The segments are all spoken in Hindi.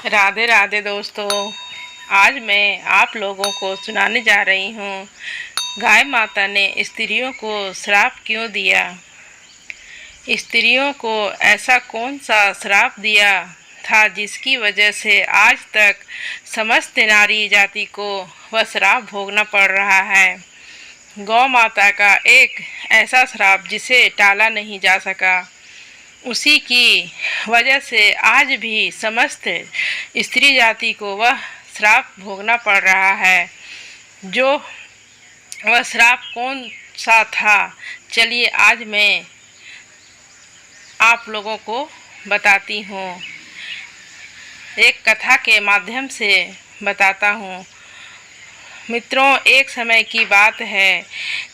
राधे राधे दोस्तों। आज मैं आप लोगों को सुनाने जा रही हूँ, गाय माता ने स्त्रियों को श्राप क्यों दिया। स्त्रियों को ऐसा कौन सा श्राप दिया था जिसकी वजह से आज तक समस्त नारी जाति को वह श्राप भोगना पड़ रहा है। गौ माता का एक ऐसा श्राप जिसे टाला नहीं जा सका, उसी की वजह से आज भी समस्त स्त्री जाति को वह श्राप भोगना पड़ रहा है। जो वह श्राप कौन सा था, चलिए आज मैं आप लोगों को बताती हूँ, एक कथा के माध्यम से बताता हूँ। मित्रों, एक समय की बात है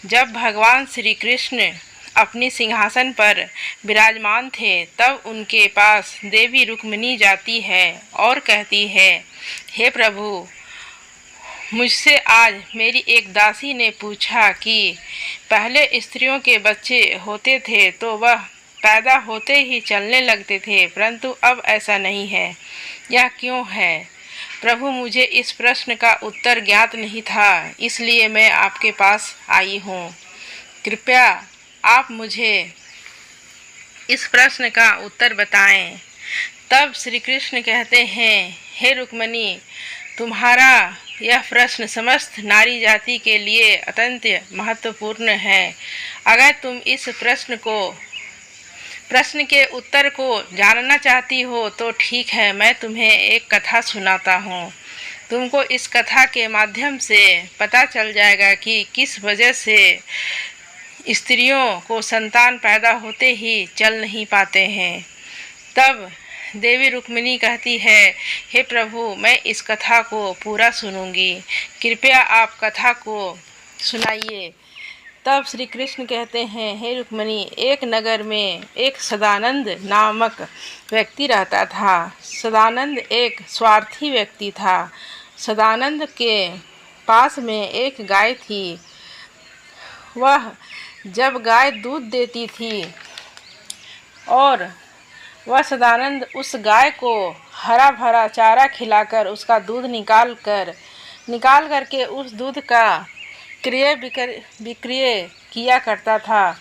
जब भगवान श्री कृष्ण अपनी सिंहासन पर विराजमान थे, तब उनके पास देवी रुक्मिणी जाती है और कहती है, हे प्रभु, मुझसे आज मेरी एक दासी ने पूछा कि पहले स्त्रियों के बच्चे होते थे तो वह पैदा होते ही चलने लगते थे, परंतु अब ऐसा नहीं है। यह क्यों है प्रभु? मुझे इस प्रश्न का उत्तर ज्ञात नहीं था, इसलिए मैं आपके पास आई हूँ। कृपया आप मुझे इस प्रश्न का उत्तर बताएं। तब श्री कृष्ण कहते हैं, हे रुक्मिणी, तुम्हारा यह प्रश्न समस्त नारी जाति के लिए अत्यंत महत्वपूर्ण है। अगर तुम इस प्रश्न के उत्तर को जानना चाहती हो तो ठीक है, मैं तुम्हें एक कथा सुनाता हूँ। तुमको इस कथा के माध्यम से पता चल जाएगा कि किस वजह से स्त्रियों को संतान पैदा होते ही चल नहीं पाते हैं। तब देवी रुक्मिणी कहती है, हे प्रभु, मैं इस कथा को पूरा सुनूंगी, कृपया आप कथा को सुनाइए। तब श्री कृष्ण कहते हैं, हे रुक्मिणी, एक नगर में एक सदानंद नामक व्यक्ति रहता था। सदानंद एक स्वार्थी व्यक्ति था। सदानंद के पास में एक गाय थी। वह जब गाय दूध देती थी और वह सदानंद उस गाय को हरा भरा चारा खिलाकर उसका दूध निकाल करके उस दूध का क्रय विक्रय किया करता था।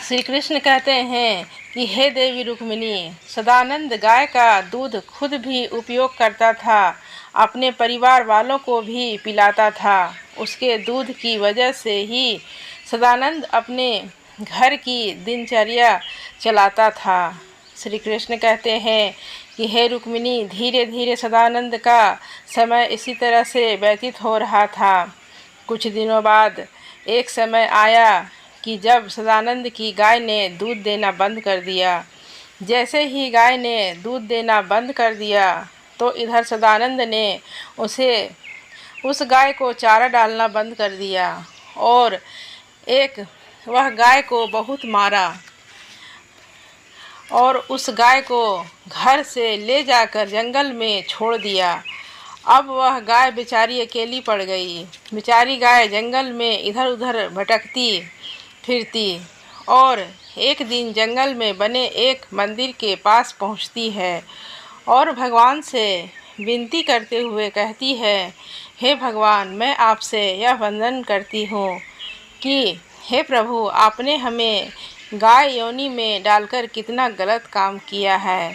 श्री कृष्ण कहते हैं कि हे देवी रुक्मिणी, सदानंद गाय का दूध खुद भी उपयोग करता था, अपने परिवार वालों को भी पिलाता था। उसके दूध की वजह से ही सदानंद अपने घर की दिनचर्या चलाता था। श्री कृष्ण कहते हैं कि हे रुक्मिणी, धीरे धीरे सदानंद का समय इसी तरह से व्यतीत हो रहा था। कुछ दिनों बाद एक समय आया कि जब सदानंद की गाय ने दूध देना बंद कर दिया। जैसे ही गाय ने दूध देना बंद कर दिया तो इधर सदानंद ने उस गाय को चारा डालना बंद कर दिया और वह गाय को बहुत मारा और उस गाय को घर से ले जाकर जंगल में छोड़ दिया। अब वह गाय बेचारी अकेली पड़ गई। बेचारी गाय जंगल में इधर उधर भटकती फिरती और एक दिन जंगल में बने एक मंदिर के पास पहुंचती है और भगवान से विनती करते हुए कहती है, हे भगवान, मैं आपसे यह वंदन करती हूँ कि हे प्रभु, आपने हमें गाय योनि में डालकर कितना गलत काम किया है।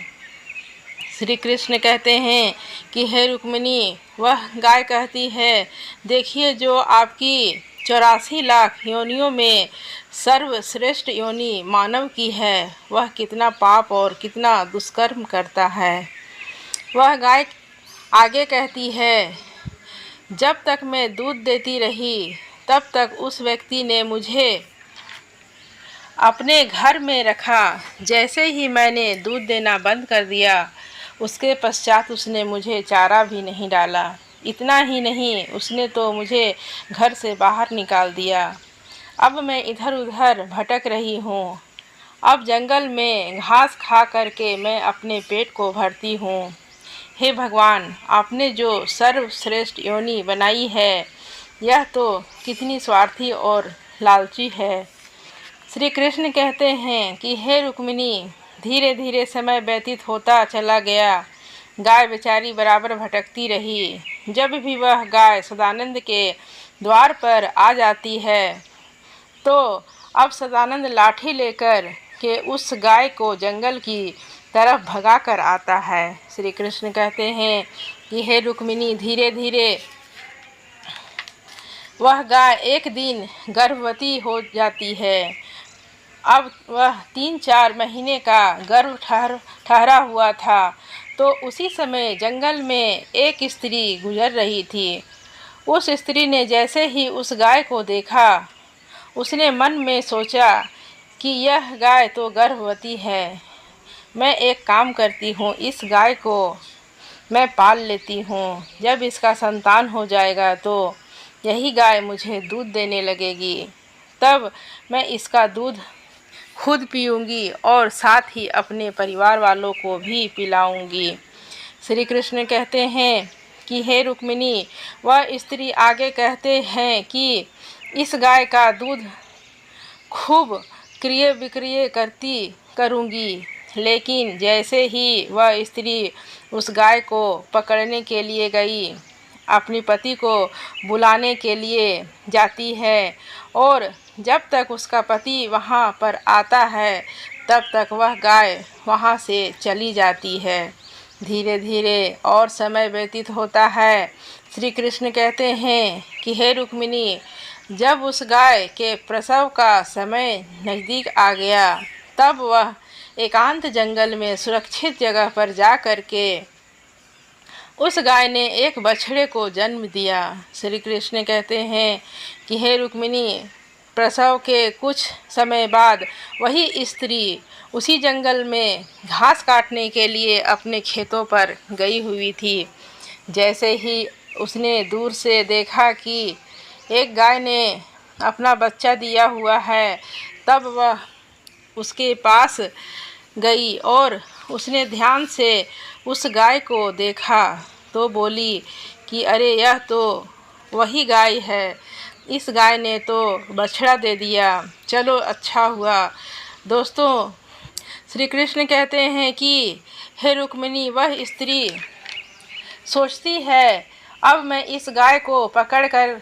श्री कृष्ण कहते हैं कि हे रुक्मिणी, वह गाय कहती है, देखिए, जो आपकी 84 लाख योनियों में सर्वश्रेष्ठ योनि मानव की है, वह कितना पाप और कितना दुष्कर्म करता है। वह गाय आगे कहती है, जब तक मैं दूध देती रही तब तक उस व्यक्ति ने मुझे अपने घर में रखा। जैसे ही मैंने दूध देना बंद कर दिया, उसके पश्चात उसने मुझे चारा भी नहीं डाला। इतना ही नहीं, उसने तो मुझे घर से बाहर निकाल दिया। अब मैं इधर उधर भटक रही हूँ। अब जंगल में घास खा करके मैं अपने पेट को भरती हूँ। हे भगवान, आपने जो सर्वश्रेष्ठ योनि बनाई है, यह तो कितनी स्वार्थी और लालची है। श्री कृष्ण कहते हैं कि हे रुक्मिणी, धीरे धीरे समय व्यतीत होता चला गया। गाय बेचारी बराबर भटकती रही। जब भी वह गाय सदानंद के द्वार पर आ जाती है तो अब सदानंद लाठी लेकर के उस गाय को जंगल की तरफ भगा कर आता है। श्री कृष्ण कहते हैं कि हे रुक्मिणी, धीरे धीरे वह गाय एक दिन गर्भवती हो जाती है। अब वह 3-4 महीने का गर्भ ठहरा हुआ था। तो उसी समय जंगल में एक स्त्री गुजर रही थी। उस स्त्री ने जैसे ही उस गाय को देखा, उसने मन में सोचा कि यह गाय तो गर्भवती है। मैं एक काम करती हूँ, इस गाय को मैं पाल लेती हूँ। जब इसका संतान हो जाएगा तो यही गाय मुझे दूध देने लगेगी। तब मैं इसका दूध खुद पीऊँगी और साथ ही अपने परिवार वालों को भी पिलाऊँगी। श्री कृष्ण कहते हैं कि हे रुक्मिणी, वह स्त्री आगे कहते हैं कि इस गाय का दूध खूब क्रय विक्रय करूँगी। लेकिन जैसे ही वह स्त्री उस गाय को पकड़ने के लिए गई, अपने पति को बुलाने के लिए जाती है और जब तक उसका पति वहाँ पर आता है तब तक वह गाय वहाँ से चली जाती है। धीरे धीरे और समय व्यतीत होता है। श्री कृष्ण कहते हैं कि हे रुक्मिणी, जब उस गाय के प्रसव का समय नज़दीक आ गया तब वह एकांत जंगल में सुरक्षित जगह पर जा कर के उस गाय ने एक बछड़े को जन्म दिया। श्री कृष्ण कहते हैं कि हे रुक्मिणी, प्रसव के कुछ समय बाद वही स्त्री उसी जंगल में घास काटने के लिए अपने खेतों पर गई हुई थी। जैसे ही उसने दूर से देखा कि एक गाय ने अपना बच्चा दिया हुआ है, तब वह उसके पास गई और उसने ध्यान से उस गाय को देखा तो बोली कि अरे, यह तो वही गाय है। इस गाय ने तो बछड़ा दे दिया। चलो, अच्छा हुआ। दोस्तों, श्री कृष्ण कहते हैं कि हे रुक्मिणी, वह स्त्री सोचती है अब मैं इस गाय को पकड़ कर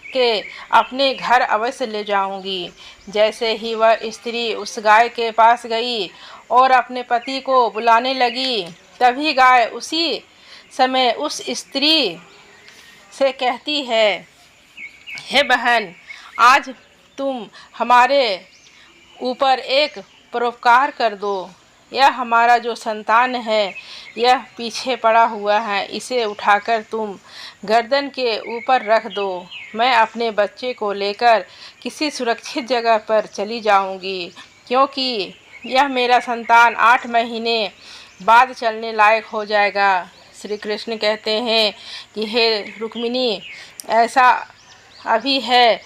के अपने घर अवश्य ले जाऊंगी। जैसे ही वह स्त्री उस गाय के पास गई और अपने पति को बुलाने लगी, तभी गाय उसी समय उस स्त्री से कहती है, हे बहन, आज तुम हमारे ऊपर एक परोपकार कर दो। यह हमारा जो संतान है यह पीछे पड़ा हुआ है, इसे उठाकर तुम गर्दन के ऊपर रख दो। मैं अपने बच्चे को लेकर किसी सुरक्षित जगह पर चली जाऊंगी, क्योंकि यह मेरा संतान 8 महीने बाद चलने लायक हो जाएगा। श्री कृष्ण कहते हैं कि हे रुक्मिणी, ऐसा अभी है,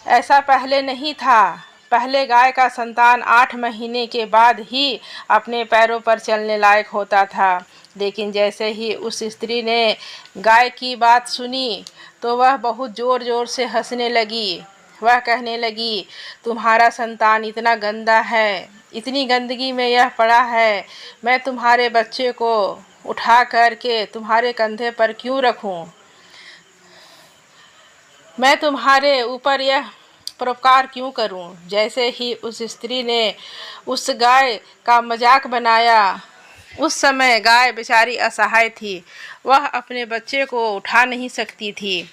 ऐसा पहले नहीं था। पहले गाय का संतान 8 महीने के बाद ही अपने पैरों पर चलने लायक होता था। लेकिन जैसे ही उस स्त्री ने गाय की बात सुनी तो वह बहुत ज़ोर ज़ोर से हंसने लगी। वह कहने लगी, तुम्हारा संतान इतना गंदा है, इतनी गंदगी में यह पड़ा है, मैं तुम्हारे बच्चे को उठा कर के तुम्हारे कंधे पर क्यों रखूं? मैं तुम्हारे ऊपर यह परोपकार क्यों करूं? जैसे ही उस स्त्री ने उस गाय का मजाक बनाया, उस समय गाय बेचारी असहाय थी, वह अपने बच्चे को उठा नहीं सकती थी।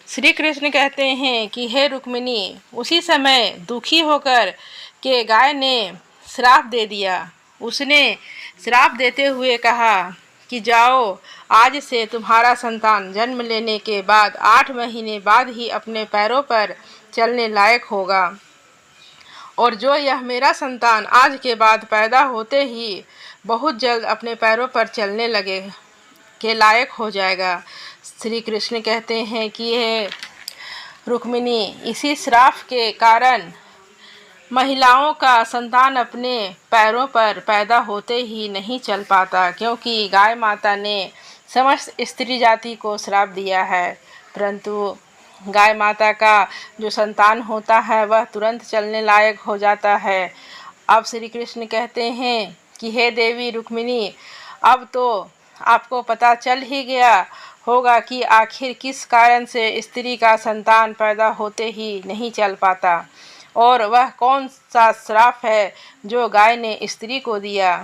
श्री कृष्ण कहते हैं कि हे रुक्मिणी, उसी समय दुखी होकर के गाय ने श्राप दे दिया। उसने श्राप देते हुए कहा कि जाओ, आज से तुम्हारा संतान जन्म लेने के बाद 8 महीने बाद ही अपने पैरों पर चलने लायक होगा, और जो यह मेरा संतान आज के बाद पैदा होते ही बहुत जल्द अपने पैरों पर चलने लगे के लायक हो जाएगा। श्री कृष्ण कहते हैं कि हे रुक्मिणी, इसी श्राप के कारण महिलाओं का संतान अपने पैरों पर पैदा होते ही नहीं चल पाता, क्योंकि गाय माता ने समस्त स्त्री जाति को श्राप दिया है। परंतु गाय माता का जो संतान होता है वह तुरंत चलने लायक हो जाता है। अब श्री कृष्ण कहते हैं कि हे देवी रुक्मिणी, अब तो आपको पता चल ही गया होगा कि आखिर किस कारण से स्त्री का संतान पैदा होते ही नहीं चल पाता, और वह कौन सा श्राप है जो गाय ने स्त्री को दिया।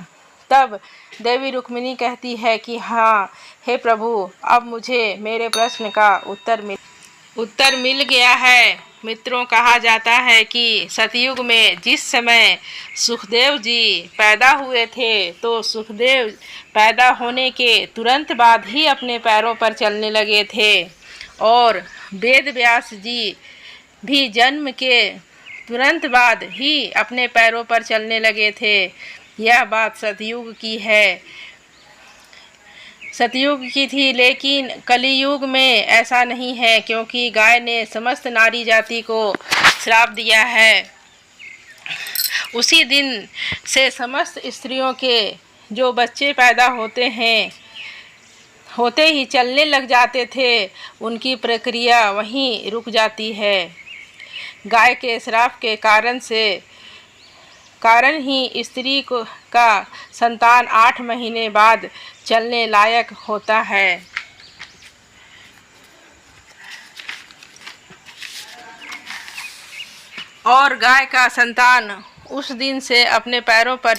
तब देवी रुक्मिणी कहती है कि हाँ हे प्रभु, अब मुझे मेरे प्रश्न का उत्तर मिल गया है। मित्रों, कहा जाता है कि सतयुग में जिस समय सुखदेव जी पैदा हुए थे, तो सुखदेव पैदा होने के तुरंत बाद ही अपने पैरों पर चलने लगे थे, और वेद व्यास जी भी जन्म के तुरंत बाद ही अपने पैरों पर चलने लगे थे। यह बात सतयुग की है, सतयुग की थी। लेकिन कलियुग में ऐसा नहीं है, क्योंकि गाय ने समस्त नारी जाति को श्राप दिया है। उसी दिन से समस्त स्त्रियों के जो बच्चे पैदा होते हैं, होते ही चलने लग जाते थे, उनकी प्रक्रिया वहीं रुक जाती है। गाय के श्राप के कारण ही स्त्री का संतान 8 महीने बाद चलने लायक होता है। और गाय का संतान उस दिन से अपने पैरों पर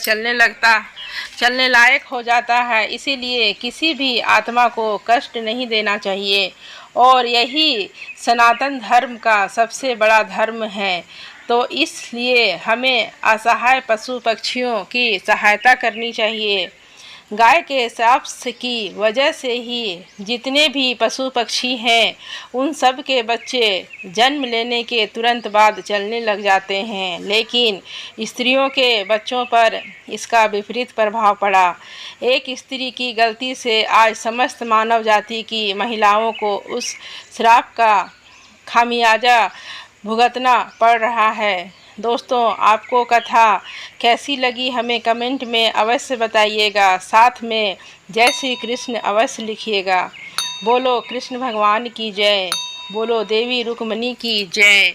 चलने लायक हो जाता है। इसीलिए किसी भी आत्मा को कष्ट नहीं देना चाहिए, और यही सनातन धर्म का सबसे बड़ा धर्म है। तो इसलिए हमें असहाय पशु पक्षियों की सहायता करनी चाहिए। गाय के श्राप की वजह से ही जितने भी पशु पक्षी हैं, उन सब के बच्चे जन्म लेने के तुरंत बाद चलने लग जाते हैं। लेकिन स्त्रियों के बच्चों पर इसका विपरीत प्रभाव पड़ा। एक स्त्री की गलती से आज समस्त मानव जाति की महिलाओं को उस श्राप का खामियाजा भुगतना पड़ रहा है। दोस्तों, आपको कथा कैसी लगी हमें कमेंट में अवश्य बताइएगा। साथ में जय श्री कृष्ण अवश्य लिखिएगा। बोलो कृष्ण भगवान की जय, बोलो देवी रुक्मिणी की जय।